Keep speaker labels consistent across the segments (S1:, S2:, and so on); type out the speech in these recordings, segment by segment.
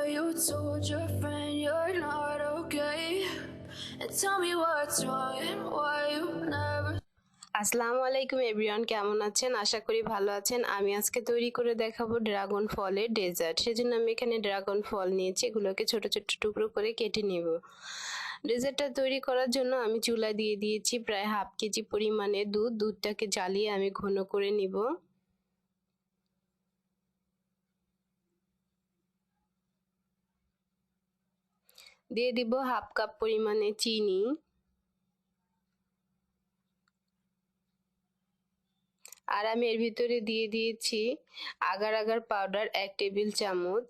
S1: you told your friend you're not okay? And tell me what's wrong and why you never. আসসালামু আলাইকুম everyone, কেমন আছেন? আশা করি ভালো আছেন। আমি আজকে তৈরি করে দেখাবো ড্রাগন ফলের ডেজার্ট। সেজন্য আমি এখানে ড্রাগন ফল নিয়েছি, এগুলোকে ছোট ছোট টুকরো করে কেটে নেব। ডেজার্টটা তৈরি করার জন্য আমি চুলায় দিয়ে দিয়েছি প্রায় হাফ কেজি পরিমাণে দুধ। দুধটাকে জ্বালিয়ে আমি ঘন করে নিব। দিয়ে দিব হাফ কাপ পরিমাণে চিনি, আর আমি এর ভিতরে দিয়ে দিয়েছি আগার আগার পাউডার 1 টেবিল চামচ।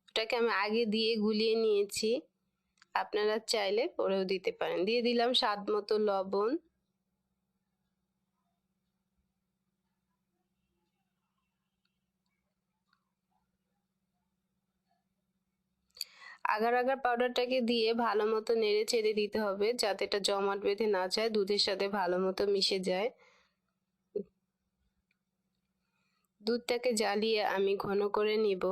S1: ওটাকে আমি আগে দিয়ে গুলিয়ে নিয়েছি, আপনারা চাইলে পরেও দিতে পারেন। দিয়ে দিলাম স্বাদ মতো লবণ, আগার আগার পাউডারটাকে দিয়ে ভালো মতো নেড়ে চেড়ে দিতে হবে, যাতে এটা জমাট বেঁধে না যায়, দুধের সাথে ভালো মতো মিশে যায়। দুধটাকে জ্বালিয়ে আমি ঘন করে নিব।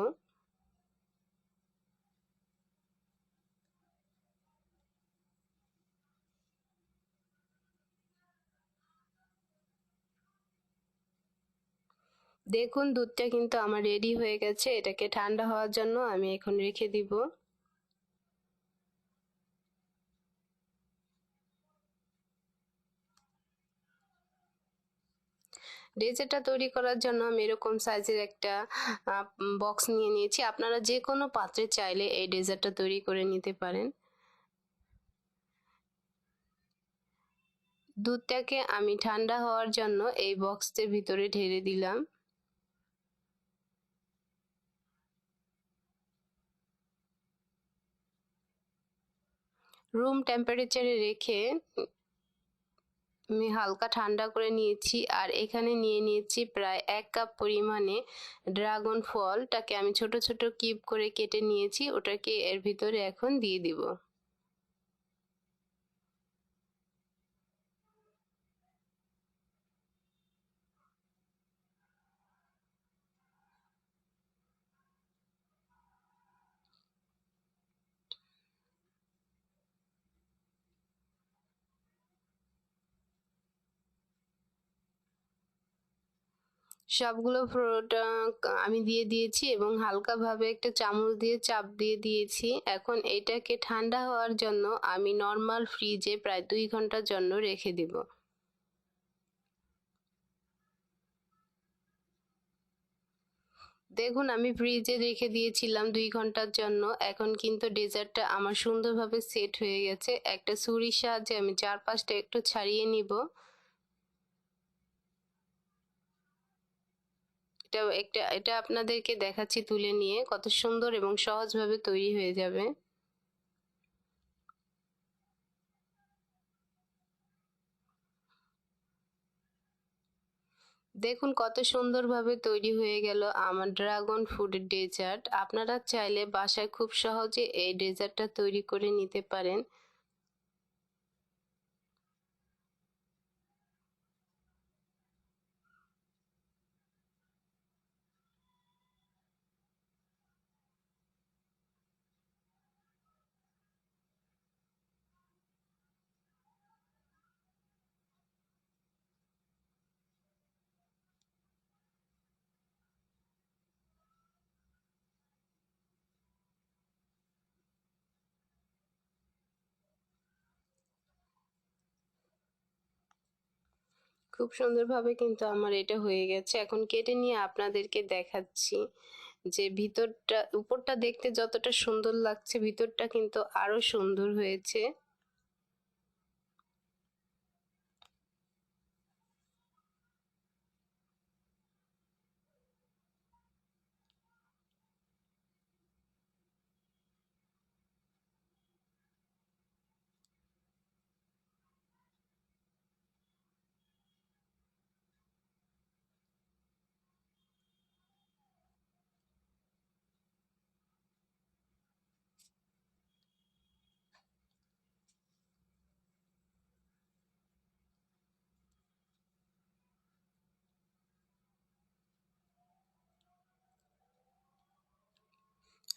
S1: দেখুন দুধটা কিন্তু আমার রেডি হয়ে গেছে। এটাকে ঠান্ডা হওয়ার জন্য আমি এখন রেখে দিব। ডেজার্টটা তৈরি করার জন্য আমি এরকম সাইজের একটা বক্স নিয়ে নিয়েছি। আপনারা যে কোনো পাত্রে চাইলে এই ডেজার্টটা তৈরি করে নিতে পারেন। দুধটাকে আমি ঠান্ডা হওয়ার জন্য এই বক্সের ভিতরে ঢেলে দিলাম। রুম টেম্পারেচারে রেখে আমি হালকা ঠান্ডা করে নিয়েছি। আর এখানে নিয়ে নিয়েছি প্রায় 1 কাপ পরিমাণে ড্রাগন ফলটাকে আমি ছোট ছোট কিউব করে কেটে নিয়েছি, ওটাকে এর ভিতরে এখন দিয়ে দিব। সবগুলো প্রোডাক্ট আমি দিয়ে দিয়েছি এবং হালকাভাবে একটা চামচ দিয়ে চাপ দিয়ে দিয়েছি। এখন এটাকে ঠান্ডা হওয়ার জন্য আমি নর্মাল ফ্রিজে প্রায় 2 ঘন্টার জন্য রেখে দিব। দেখুন আমি ফ্রিজে রেখে দিয়েছিলাম 2 ঘন্টার জন্য। এখন কিন্তু ডেজার্টটা আমার সুন্দরভাবে সেট হয়ে গেছে। একটা ছুরির সাহায্যে আমি চারপাশটা একটু ছাড়িয়ে নিব। এটা আপনাদেরকে দেখাচ্ছি তুলে নিয়ে, কত সুন্দর এবং সহজভাবে তৈরি হয়ে যাবে। দেখুন কত সুন্দরভাবে তৈরি হয়ে গেল আমার ড্রাগন ফ্রুটের ডেজার্ট। আপনারা চাইলে বাসায় খুব সহজে এই ডেজার্টটা তৈরি করে নিতে পারেন। খুব সুন্দরভাবে কিন্তু আমার এটা হয়ে গেছে। এখন কেটে নিয়ে আপনাদেরকে দেখাচ্ছি যে ভিতরটা, উপরটা দেখতে যতটা সুন্দর লাগছে, ভিতরটা কিন্তু আরো সুন্দর হয়েছে।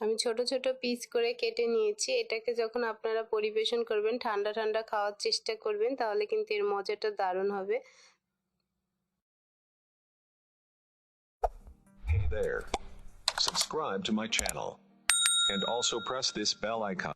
S1: আমি ছোট ছোট পিস করে কেটে নিয়েছি। এটাকে যখন আপনারা পরিবেশন করবেন ঠান্ডা ঠান্ডা খাওয়ার চেষ্টা করবেন, তাহলে কিন্তু এর মজাটা দারুণ হবে।
S2: Hey there. Subscribe to my channel. And also press this bell icon.